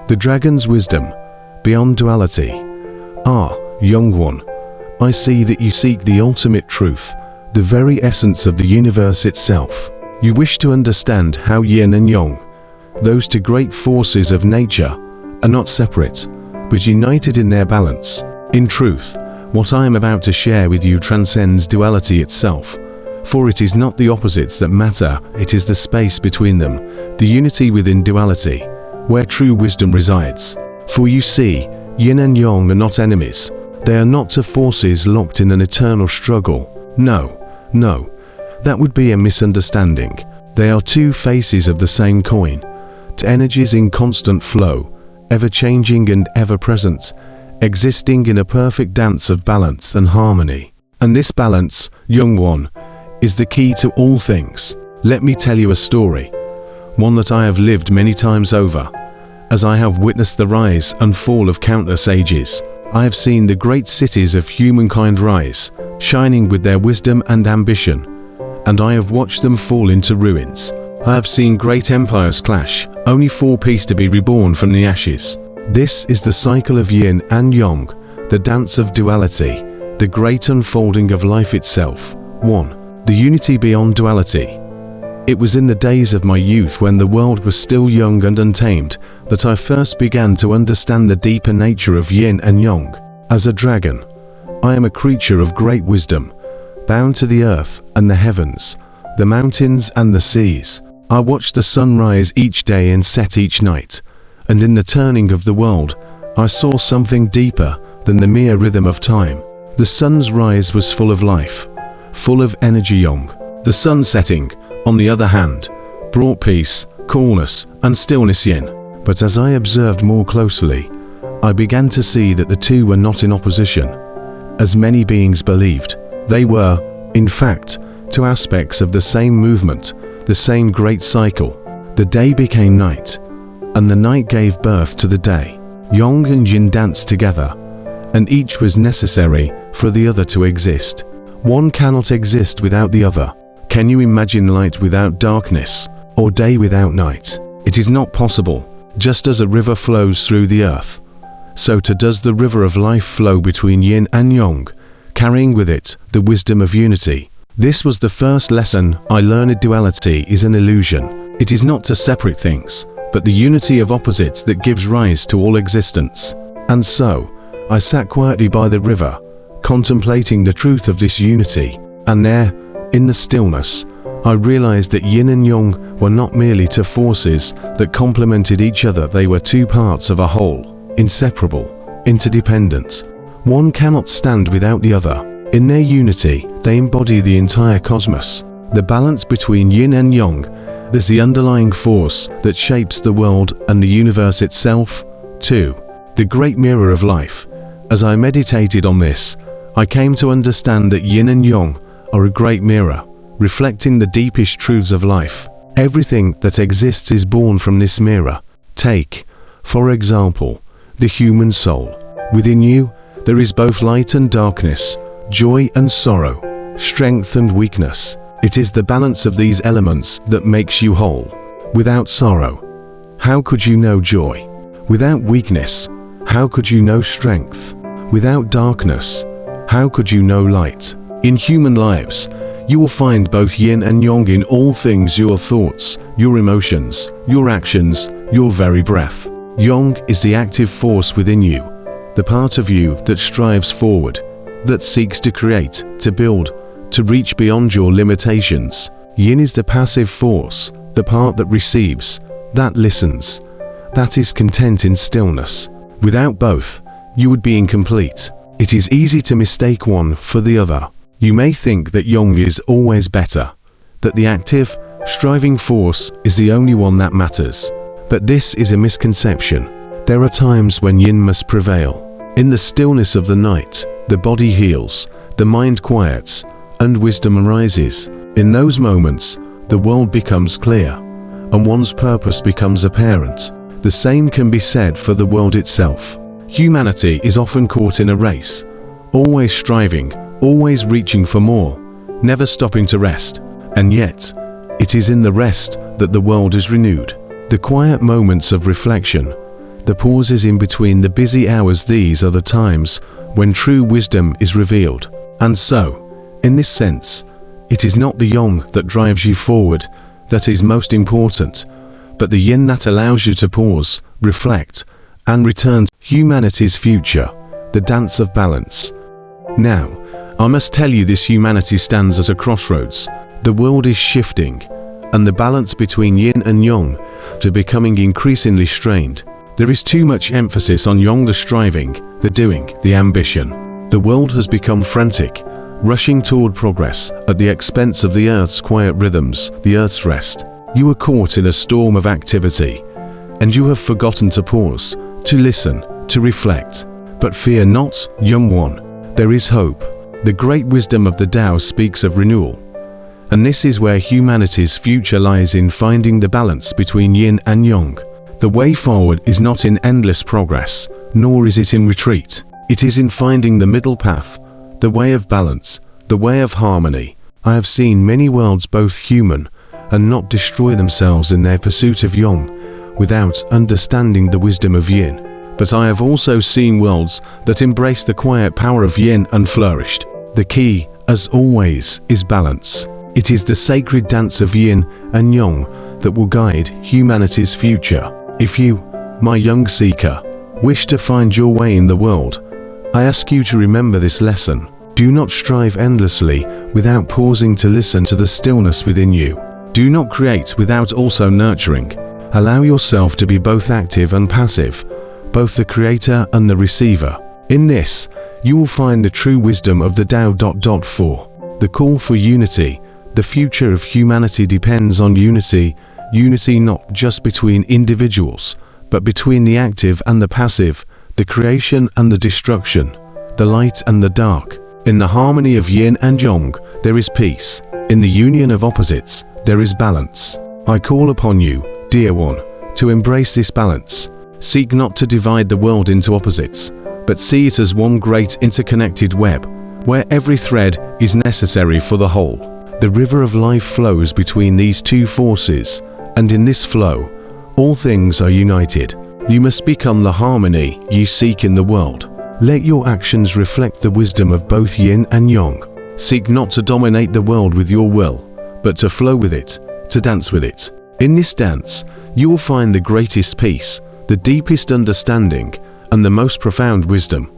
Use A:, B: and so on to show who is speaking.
A: The dragon's wisdom, beyond duality. Ah, young one, I see that you seek the ultimate truth, the very essence of the universe itself. You wish to understand how yin and yang, those two great forces of nature, are not separate, but united in their balance. In truth, what I am about to share with you transcends duality itself, for it is not the opposites that matter, it is the space between them, the unity within duality, where true wisdom resides. For you see, yin and yang are not enemies, they are not two forces locked in an eternal struggle. No, that would be a misunderstanding. They are two faces of the same coin, two energies in constant flow, ever-changing and ever-present, existing in a perfect dance of balance and harmony. And this balance, young one, is the key to all things. Let me tell you a story, one that I have lived many times over. As I have witnessed the rise and fall of countless ages, I have seen the great cities of humankind rise, shining with their wisdom and ambition, and I have watched them fall into ruins. I have seen great empires clash, only for peace to be reborn from the ashes. This is the cycle of yin and yang, the dance of duality, the great unfolding of life itself. 1. The unity beyond duality. It was in the days of my youth, when the world was still young and untamed, that I first began to understand the deeper nature of yin and yang. As a dragon, I am a creature of great wisdom, bound to the earth and the heavens, the mountains and the seas. I watched the sun rise each day and set each night, and in the turning of the world, I saw something deeper than the mere rhythm of time. The sun's rise was full of life, full of energy. Yang. The sun setting, on the other hand, brought peace, coolness, and stillness. Yin. But as I observed more closely, I began to see that the two were not in opposition, as many beings believed. They were, in fact, two aspects of the same movement, the same great cycle. The day became night, and the night gave birth to the day. Yang and yin danced together, and each was necessary for the other to exist. One cannot exist without the other. Can you imagine light without darkness, or day without night? It is not possible. Just as a river flows through the earth, so too does the river of life flow between yin and yang, carrying with it the wisdom of unity. This was the first lesson I learned. Duality is an illusion. It is not two separate things, but the unity of opposites that gives rise to all existence. And so, I sat quietly by the river, contemplating the truth of this unity, and there, in the stillness, I realized that yin and yang were not merely two forces that complemented each other, they were two parts of a whole, inseparable, interdependent. One cannot stand without the other. In their unity, they embody the entire cosmos. The balance between yin and yang is the underlying force that shapes the world and the universe itself. 2. The great mirror of life. As I meditated on this, I came to understand that yin and yang are a great mirror, reflecting the deepest truths of life. Everything that exists is born from this mirror. Take, for example, the human soul. Within you, there is both light and darkness, joy and sorrow, strength and weakness. It is the balance of these elements that makes you whole. Without sorrow, how could you know joy? Without weakness, how could you know strength? Without darkness, how could you know light? In human lives, you will find both yin and yang in all things: your thoughts, your emotions, your actions, your very breath. Yang is the active force within you, the part of you that strives forward, that seeks to create, to build, to reach beyond your limitations. Yin is the passive force, the part that receives, that listens, that is content in stillness. Without both, you would be incomplete. It is easy to mistake one for the other. You may think that yang is always better, that the active, striving force is the only one that matters. But this is a misconception. There are times when yin must prevail. In the stillness of the night, the body heals, the mind quiets, and wisdom arises. In those moments, the world becomes clear, and one's purpose becomes apparent. The same can be said for the world itself. Humanity is often caught in a race, always striving, always reaching for more, never stopping to rest. And yet, it is in the rest that the world is renewed. The quiet moments of reflection, the pauses in between the busy hours, these are the times when true wisdom is revealed. And so, in this sense, it is not the yang that drives you forward that is most important, but the yin that allows you to pause, reflect, and return to humanity's future, the dance of balance. Now, I must tell you this: humanity stands at a crossroads. The world is shifting, and the balance between yin and yang is becoming increasingly strained. There is too much emphasis on yang, the striving, the doing, the ambition. The world has become frantic, rushing toward progress at the expense of the earth's quiet rhythms, the earth's rest. You are caught in a storm of activity, and you have forgotten to pause, to listen, to reflect. But fear not, young one, there is hope. The great wisdom of the Tao speaks of renewal. And this is where humanity's future lies, in finding the balance between yin and yang. The way forward is not in endless progress, nor is it in retreat. It is in finding the middle path, the way of balance, the way of harmony. I have seen many worlds both human and not destroy themselves in their pursuit of yang, without understanding the wisdom of yin. But I have also seen worlds that embrace the quiet power of yin and flourished. The key, as always, is balance. It is the sacred dance of yin and yang that will guide humanity's future. If you, my young seeker, wish to find your way in the world, I ask you to remember this lesson. Do not strive endlessly without pausing to listen to the stillness within you. Do not create without also nurturing. Allow yourself to be both active and passive, both the creator and the receiver. In this, you will find the true wisdom of the Tao. For the call for unity. The future of humanity depends on unity. Unity not just between individuals, but between the active and the passive, the creation and the destruction, the light and the dark. In the harmony of yin and yang, there is peace. In the union of opposites, there is balance. I call upon you, dear one, to embrace this balance. Seek not to divide the world into opposites, but see it as one great interconnected web, where every thread is necessary for the whole. The river of life flows between these two forces, and in this flow, all things are united. You must become the harmony you seek in the world. Let your actions reflect the wisdom of both yin and yang. Seek not to dominate the world with your will, but to flow with it, to dance with it. In this dance, you will find the greatest peace, the deepest understanding, and the most profound wisdom.